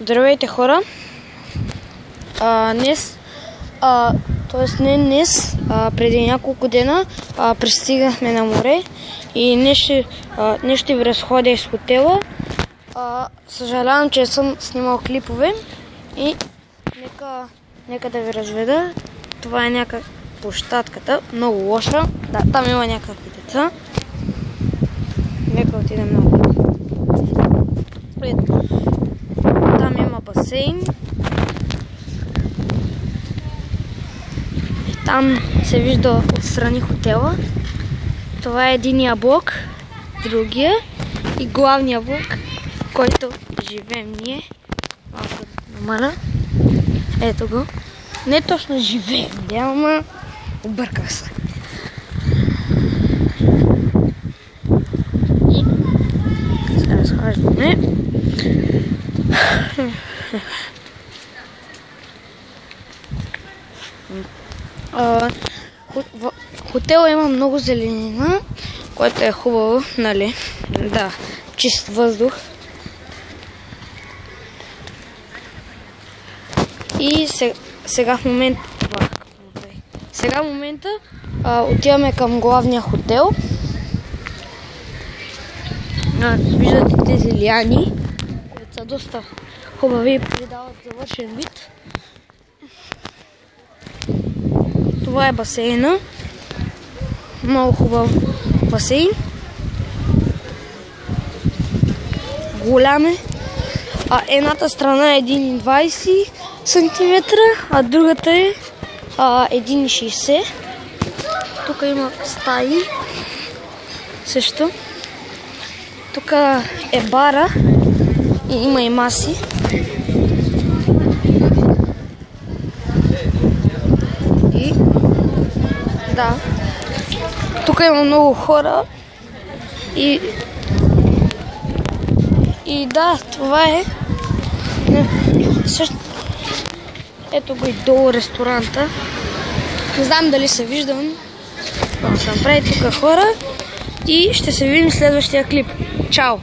Здравейте, хора! Днес, т.е. не днес, преди няколко дена пристигнахме на море и днес ще ви разходя из хотела. Съжалявам, че съм снимал клипове и нека да ви разведа. Това е някаква площадката, много лоша. Да, там има някакви деца. Нека отидем много. Там има басейн. Там се вижда отстрани хотела. Това е единия блок, другия и главния блок, в който живеем ние. Малко намаля. Ето го. Не точно живеем, ама обърках се. И сега разхождаме. В хотела има много зеленина, което е хубаво, нали? Да, чист въздух. И сега в момента отиваме към главния хотел. Виждате тези лиани, които са доста хубави и придават завършен вид. Това е басейна. Много хубав басейн. Голям е. Едната страна е 1,20 см, а другата е 1,60 см. Тук има стаи. Също. Тук е бара и има и маси. Да. Тук има много хора и да, това е. Ето го и долу ресторанта. Не знам дали се виждам. Съм прави тук хора и ще се видим в следващия клип. Чао!